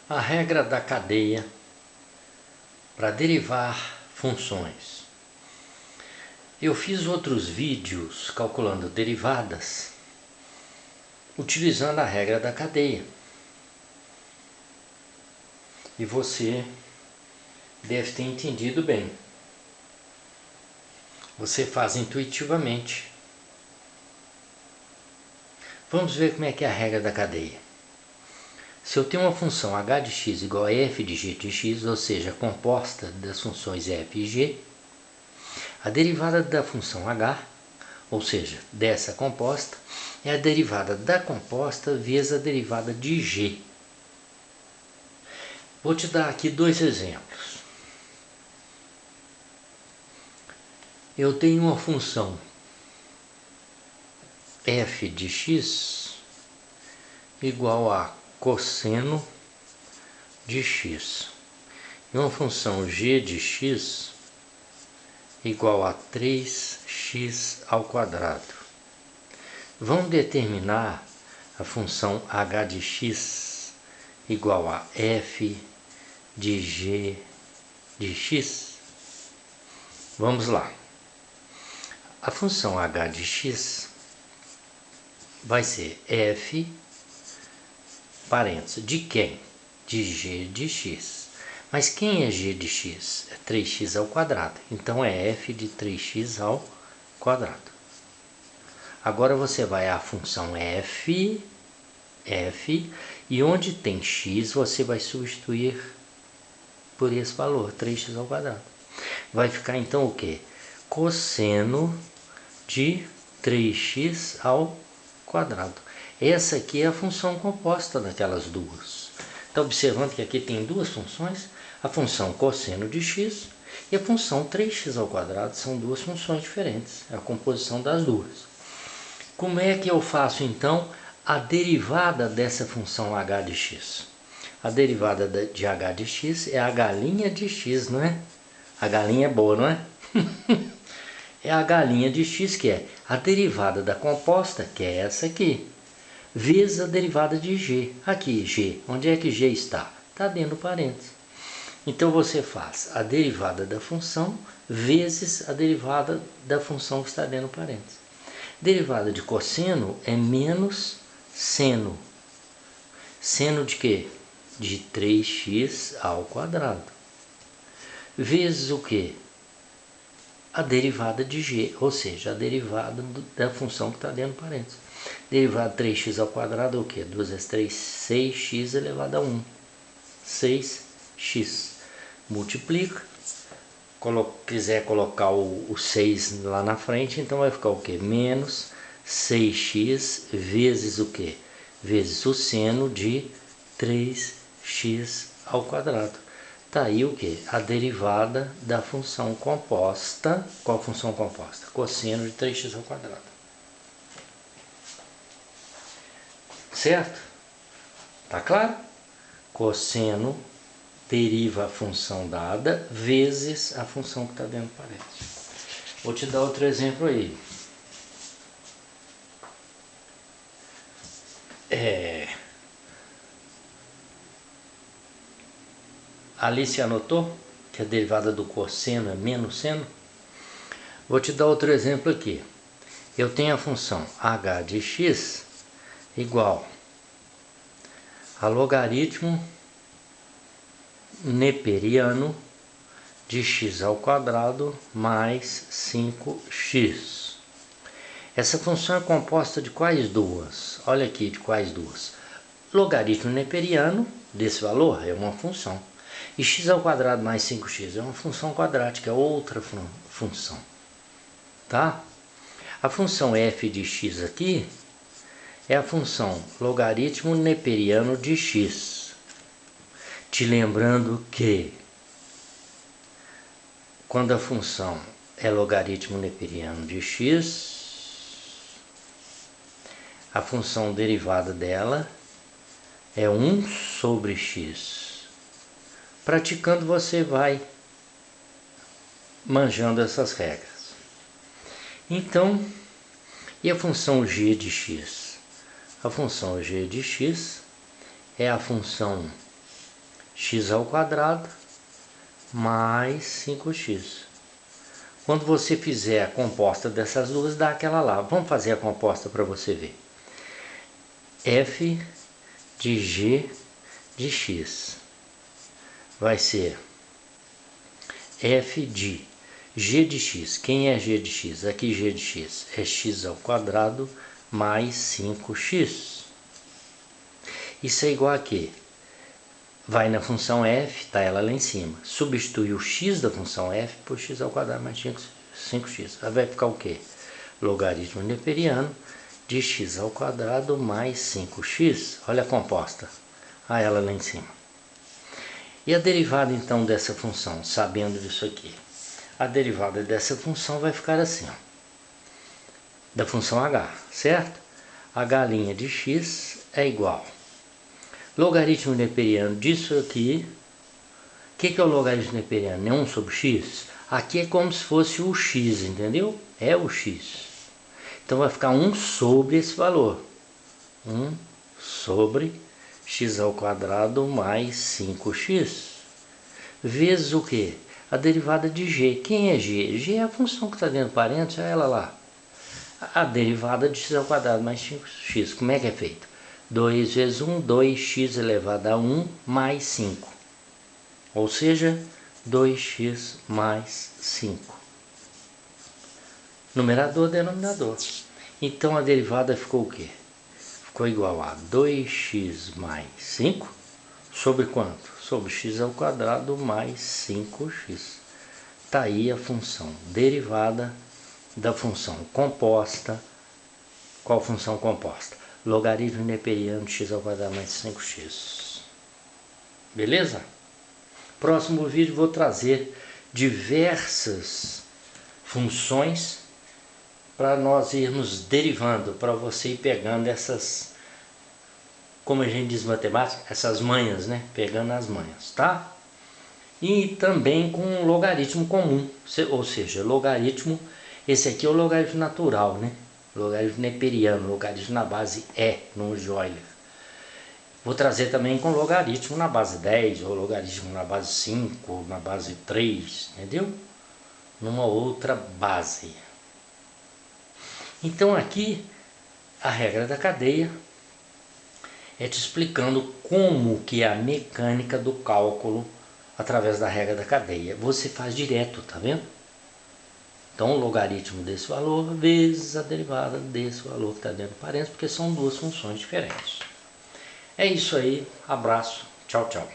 A regra da cadeia para derivar funções. Eu fiz outros vídeos calculando derivadas utilizando a regra da cadeia. E você deve ter entendido bem. Você faz intuitivamente. Vamos ver como é que é a regra da cadeia. Se eu tenho uma função h de x igual a f de g de x, ou seja, composta das funções f e g, a derivada da função h, ou seja, dessa composta, é a derivada da composta vezes a derivada de g. Vou te dar aqui dois exemplos. Eu tenho uma função f de x igual a cosseno de x e uma função g de x igual a 3x ao quadrado. Vamos determinar a função h de x igual a f de g de x? Vamos lá. A função h de x vai ser f, parênteses, de quem? De g de x. Mas quem é g de x? É 3x ao quadrado. Então é f de 3x ao quadrado. Agora você vai à função f, e onde tem x você vai substituir por esse valor, 3x ao quadrado. Vai ficar então o quê? Cosseno de 3x ao quadrado. Essa aqui é a função composta daquelas duas. Está observando que aqui tem duas funções? A função cosseno de x e a função 3x ao quadrado são duas funções diferentes. É a composição das duas. Como é que eu faço então a derivada dessa função h de x? A derivada de h de x é a galinha de x, não é? A galinha é boa, não é? É a galinha de x, que é a derivada da composta, que é essa aqui, vezes a derivada de g. Aqui, g. Onde é que g está? Está dentro do parênteses. Então você faz a derivada da função vezes a derivada da função que está dentro do parênteses. Derivada de cosseno é menos seno. Seno de quê? De 3x ao quadrado. Vezes o quê? A derivada de g, ou seja, a derivada da função que está dentro do parênteses. Derivada de 3x ao quadrado é o quê? 2 vezes 3, 6x elevado a 1. 6x. Multiplica. Quiser colocar o 6 lá na frente, então vai ficar o quê? Menos 6x vezes o quê? Vezes o seno de 3x ao quadrado. Está aí o que? A derivada da função composta. Qual função composta? Cosseno de 3x ao quadrado. Certo? Tá claro? Cosseno deriva a função dada vezes a função que está dentro do parênteses. Vou te dar outro exemplo aí. Alice anotou que a derivada do cosseno é menos seno? Vou te dar outro exemplo aqui. Eu tenho a função h de x igual a logaritmo neperiano de x ao quadrado mais 5x. Essa função é composta de quais duas? Olha aqui, de quais duas? Logaritmo neperiano desse valor é uma função. E x ao quadrado mais 5x é uma função quadrática, é outra função. Tá? A função f de x aqui é a função logaritmo neperiano de x. Te lembrando que quando a função é logaritmo neperiano de x, a função derivada dela é 1 sobre x. Praticando você vai manjando essas regras. Então, e a função g de x? A função g de x é a função x ao quadrado mais 5x. Quando você fizer a composta dessas duas, dá aquela lá. Vamos fazer a composta para você ver. F de g de x vai ser f de g de x. Quem é g de x? Aqui g de x é x ao quadrado mais 5x. Isso é igual a quê? Vai na função f, tá ela lá em cima. Substitui o x da função f por x ao quadrado mais 5x. Aí vai ficar o quê? Logaritmo neperiano de x ao quadrado mais 5x. Olha a composta. A ela lá em cima. E a derivada então dessa função, sabendo disso aqui? A derivada dessa função vai ficar assim, ó, da função h, certo? H' de x é igual logaritmo neperiano disso aqui. O que é o logaritmo neperiano? É 1 sobre x? Aqui é como se fosse o x, entendeu? É o x. Então vai ficar 1 sobre esse valor. 1 sobre x ao quadrado mais 5x. Vezes o quê? A derivada de g. Quem é g? G é a função que está dentro do parênteses, é ela lá. A derivada de x ao quadrado mais 5x. Como é que é feito? 2 vezes 1, 2x elevado a 1 mais 5. Ou seja, 2x mais 5. Numerador, denominador. Então a derivada ficou o quê? Ficou igual a 2x mais 5 sobre quanto? Sobre x ao quadrado mais 5x. Está aí a função derivada da função composta. Qual função composta? Logaritmo neperiano de x ao quadrado mais 5x. Beleza? Próximo vídeo vou trazer diversas funções para nós irmos derivando, para você ir pegando essas, como a gente diz matemática, essas manhas, né? Pegando as manhas, tá? E também com logaritmo comum, ou seja, logaritmo, esse aqui é o logaritmo natural, né? Logaritmo neperiano, logaritmo na base E, no de Euler. Vou trazer também com logaritmo na base 10, ou logaritmo na base 5, ou na base 3, entendeu? Numa outra base. Então aqui, a regra da cadeia é te explicando como que é a mecânica do cálculo através da regra da cadeia. Você faz direto, tá vendo? Então, o logaritmo desse valor vezes a derivada desse valor que está dentro do parênteses, porque são duas funções diferentes. É isso aí, abraço, tchau, tchau.